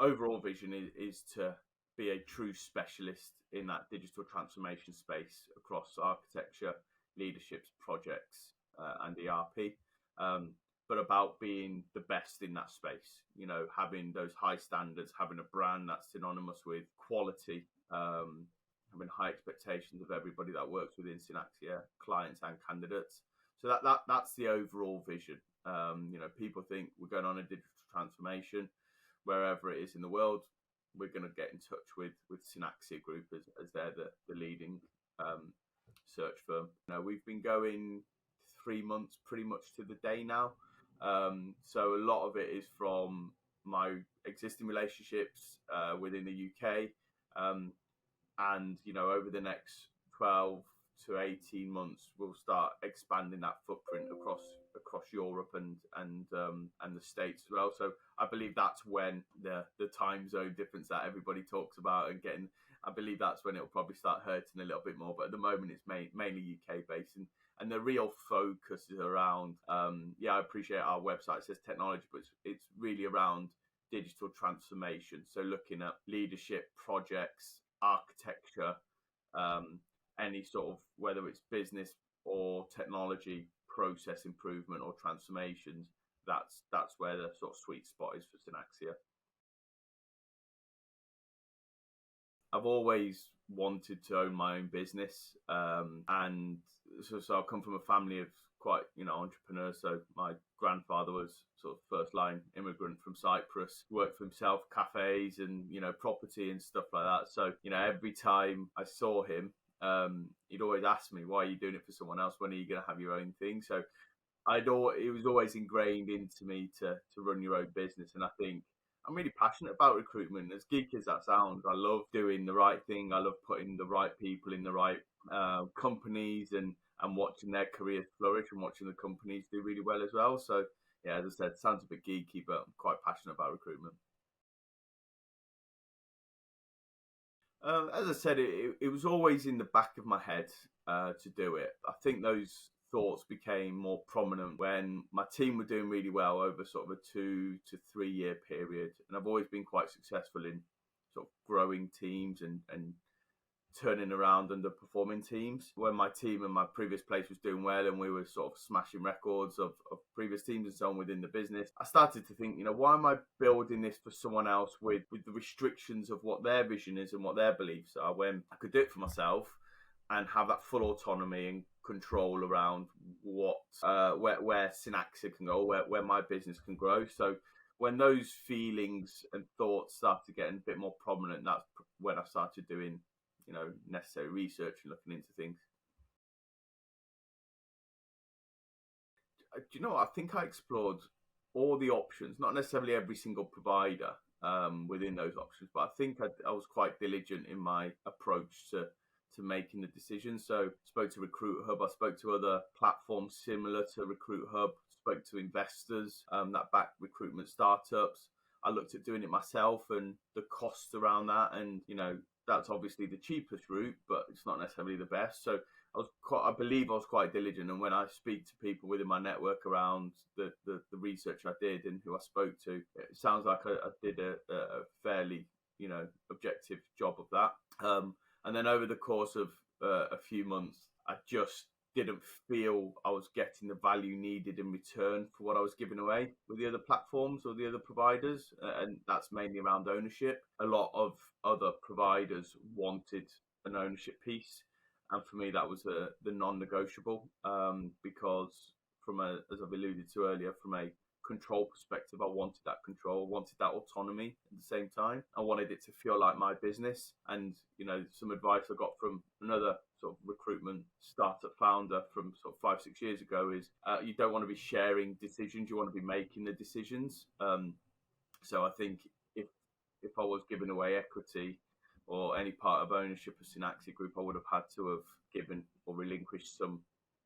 overall vision is to be a true specialist in that digital transformation space across architecture, leadership, projects, and ERP. But about being the best in that space, having those high standards, having a brand that's synonymous with quality, having high expectations of everybody that works within Synaxia, clients and candidates. So that's the overall vision. People think we're going on a digital transformation wherever it is in the world. We're going to get in touch with Synaxia Group as they're the leading search firm. We've been going 3 months pretty much to the day now. So a lot of it is from my existing relationships within the UK. And, over the next 12 to 18 months, we'll start expanding that footprint across Europe and the States as well. So I believe that's when the time zone difference that everybody talks about I believe that's when it'll probably start hurting a little bit more. But at the moment, it's mainly UK based. And the real focus is around, I appreciate our website says technology, but it's really around digital transformation. So looking at leadership, projects, architecture, any sort of, whether it's business or technology, process improvement or transformations, that's where the sort of sweet spot is for Synaxia. I've always wanted to own my own business, and so I come from a family of quite entrepreneurs. So my grandfather was sort of first line immigrant from Cyprus, worked for himself, cafes and property and stuff like that. So every time I saw him, he'd always ask me, why are you doing it for someone else? When are you going to have your own thing? So it was always ingrained into me to run your own business. And I think I'm really passionate about recruitment. As geeky as that sounds, I love doing the right thing. I love putting the right people in the right companies and watching their careers flourish and watching the companies do really well as well. So yeah, as I said, it sounds a bit geeky, but I'm quite passionate about recruitment. As I said, it was always in the back of my head to do it. I think those thoughts became more prominent when my team were doing really well over sort of a 2 to 3 year period. And I've always been quite successful in sort of growing teams and turning around underperforming teams. When my team and my previous place was doing well and we were sort of smashing records of previous teams and so on within the business, I started to think, why am I building this for someone else with the restrictions of what their vision is and what their beliefs are, when I could do it for myself and have that full autonomy and control around where Synaxia can go, where my business can grow. So when those feelings and thoughts started getting a bit more prominent, that's when I started doing necessary research and looking into things. I think I explored all the options, not necessarily every single provider within those options, but I think I was quite diligent in my approach to making the decision. So spoke to RecruitHub, I spoke to other platforms similar to RecruitHub, spoke to investors that back recruitment startups. I looked at doing it myself and the costs around that, and that's obviously the cheapest route, but it's not necessarily the best. So I believe I was quite diligent, and when I speak to people within my network around the research I did and who I spoke to, it sounds like I did a fairly objective job of that. And then over the course of a few months, I just didn't feel I was getting the value needed in return for what I was giving away with the other platforms or the other providers. And that's mainly around ownership. A lot of other providers wanted an ownership piece. And for me, that was the non-negotiable, because as I've alluded to earlier, from a control perspective, I wanted that control, wanted that autonomy at the same time. I wanted it to feel like my business. And, some advice I got from another sort of recruitment startup founder from sort of 5-6 years ago is you don't want to be sharing decisions, you want to be making the decisions. So I think if I was giving away equity or any part of ownership of Synaxia Group, I would have had to have given or relinquished some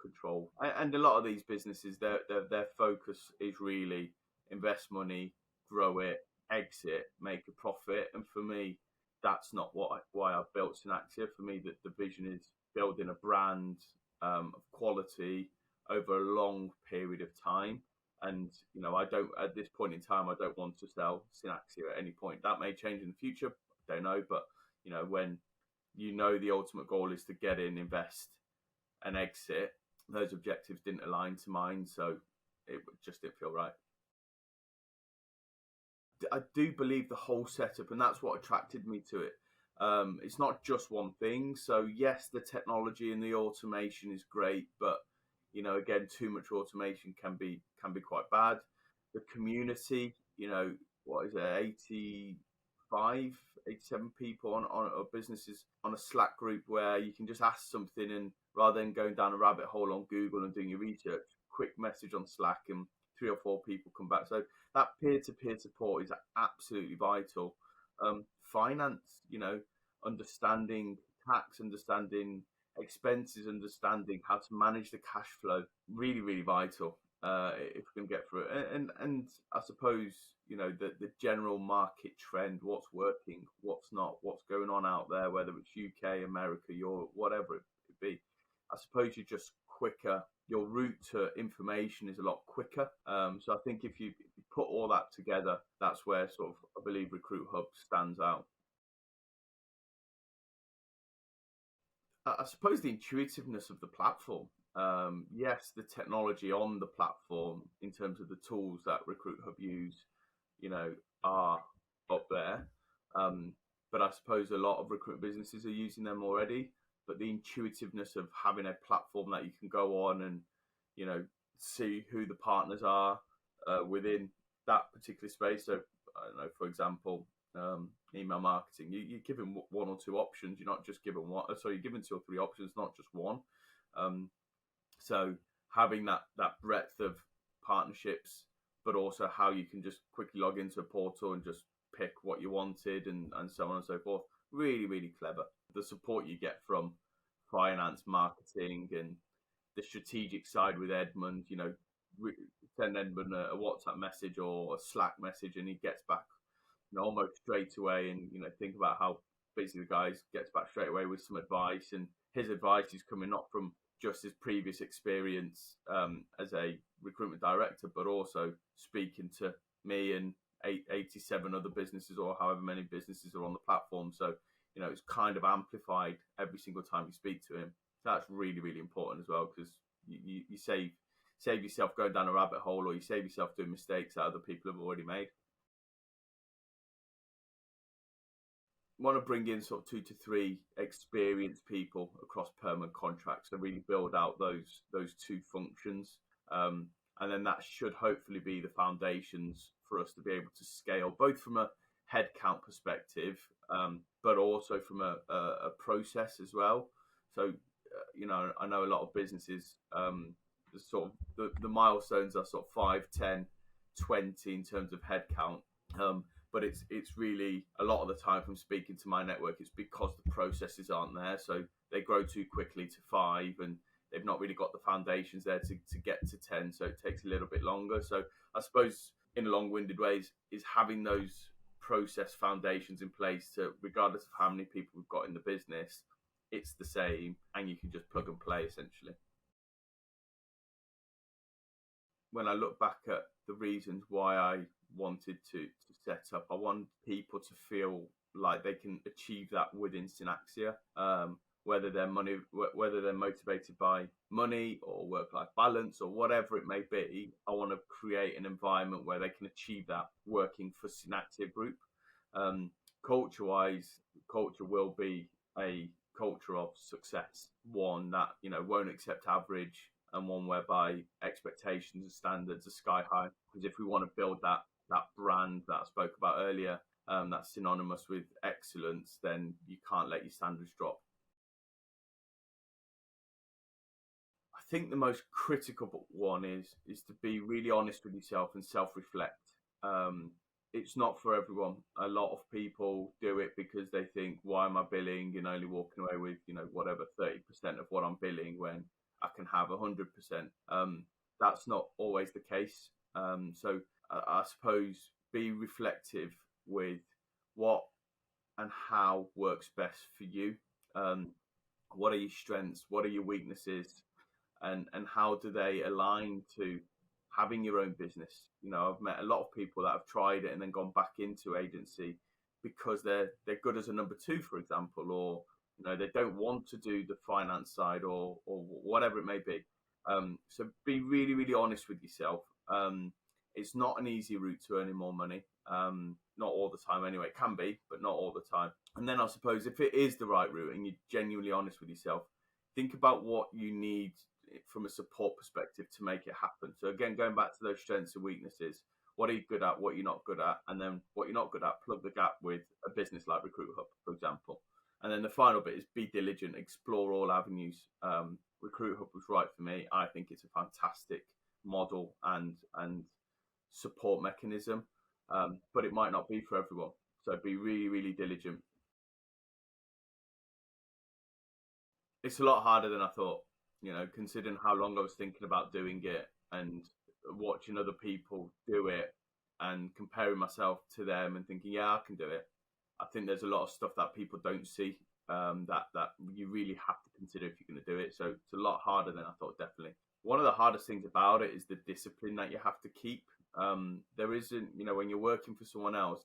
control. And a lot of these businesses, their focus is really invest money, grow it, exit, make a profit. And for me, that's not why I built Synaxia. For me, the vision is building a brand of quality over a long period of time. And I don't, at this point in time, I don't want to sell Synaxia at any point. That may change in the future, don't know. But when the ultimate goal is to get in, invest, and exit, those objectives didn't align to mine, so it just didn't feel right. I do believe the whole setup, and that's what attracted me to it. It's not just one thing. So yes, the technology and the automation is great, but again, too much automation can be quite bad. The community, what is it, 87 people on or businesses on a Slack group where you can just ask something, and rather than going down a rabbit hole on Google and doing your research, quick message on Slack and 3 or 4 people come back. So that peer-to-peer support is absolutely vital. Finance, understanding tax, understanding expenses, understanding how to manage the cash flow, really, really vital if we can get through it. And I suppose, the general market trend, what's working, what's not, what's going on out there, whether it's UK, America, Europe, whatever it could be. I suppose you're just quicker. Your route to information is a lot quicker. So I think if you put all that together, that's where sort of I believe RecruitHub stands out. I suppose the intuitiveness of the platform. Yes, the technology on the platform in terms of the tools that RecruitHub use, are up there. But I suppose a lot of recruitment businesses are using them already. But the intuitiveness of having a platform that you can go on and, see who the partners are within that particular space. So, I don't know, for example, email marketing, you're given 1 or 2 options. You're not just given one. So you're given 2 or 3 options, not just one. So having that breadth of partnerships, but also how you can just quickly log into a portal and just pick what you wanted and so on and so forth. Really, really clever. The support you get from finance, marketing, and the strategic side with Edmund, send Edmund a WhatsApp message or a Slack message and he gets back almost straight away, and think about how basically the guy gets back straight away with some advice, and his advice is coming not from just his previous experience as a recruitment director, but also speaking to me and 87 other businesses or however many businesses are on the platform. So it's kind of amplified every single time you speak to him. That's really, really important as well, because you save yourself going down a rabbit hole, or you save yourself doing mistakes that other people have already made. Want to bring in sort of 2 to 3 experienced people across permanent contracts to really build out those 2 functions, and then that should hopefully be the foundations for us to be able to scale, both from a headcount perspective, but also from a process as well. So I know a lot of businesses, the milestones are sort of 5, 10, 20 in terms of headcount. But it's really, a lot of the time from speaking to my network, it's because the processes aren't there. So they grow too quickly to 5 and they've not really got the foundations there to get to 10. So it takes a little bit longer. So I suppose in long-winded ways is having those process foundations in place to, regardless of how many people we've got in the business, it's the same and you can just plug and play essentially. When I look back at the reasons why I wanted to set up, I want people to feel like they can achieve that within Synaxia, whether they're motivated by money or work-life balance or whatever it may be. I want to create an environment where they can achieve that working for Synaxia Group. Culture-wise, culture will be a culture of success, one that won't accept average, and one whereby expectations and standards are sky high. Because if we want to build that brand that I spoke about earlier, that's synonymous with excellence, then you can't let your standards drop. I think the most critical one is to be really honest with yourself and self-reflect. It's not for everyone. A lot of people do it because they think, why am I billing and only walking away with whatever 30% of what I'm billing when I can have 100%. That's not always the case. So I suppose be reflective with what and how works best for you. What are your strengths? What are your weaknesses? And how do they align to having your own business. I've met a lot of people that have tried it and then gone back into agency because they're good as a number two, for example, or they don't want to do the finance side or whatever it may be. So be really, really honest with yourself. It's not an easy route to earning more money. Not all the time anyway. It can be, but not all the time. And then I suppose if it is the right route and you're genuinely honest with yourself, think about what you need from a support perspective to make it happen. So again, going back to those strengths and weaknesses, what are you good at, what you're not good at, and then what you're not good at, plug the gap with a business like RecruitHub, for example. And then the final bit is be diligent, explore all avenues. RecruitHub was right for me. I think it's a fantastic model and support mechanism, but it might not be for everyone. So be really, really diligent. It's a lot harder than I thought, considering how long I was thinking about doing it and watching other people do it and comparing myself to them and thinking, yeah, I can do it. I think there's a lot of stuff that people don't see, that you really have to consider if you're going to do it. So it's a lot harder than I thought, definitely. One of the hardest things about it is the discipline that you have to keep. There isn't, when you're working for someone else,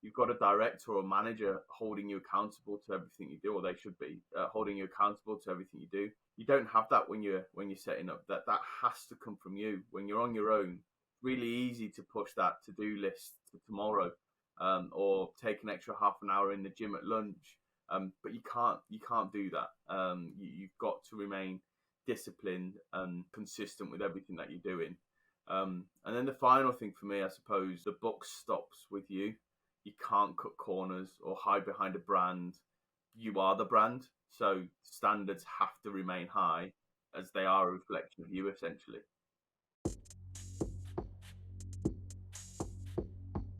you've got a director or a manager holding you accountable to everything you do, or they should be holding you accountable to everything you do. You don't have that when you're setting up. That has to come from you. When you're on your own, really easy to push that to-do list to tomorrow, or take an extra half an hour in the gym at lunch. But you can't do that. You've got to remain disciplined and consistent with everything that you're doing. And then the final thing for me, I suppose, the buck stops with you. You can't cut corners or hide behind a brand. You are the brand. So standards have to remain high as they are a reflection of you, essentially.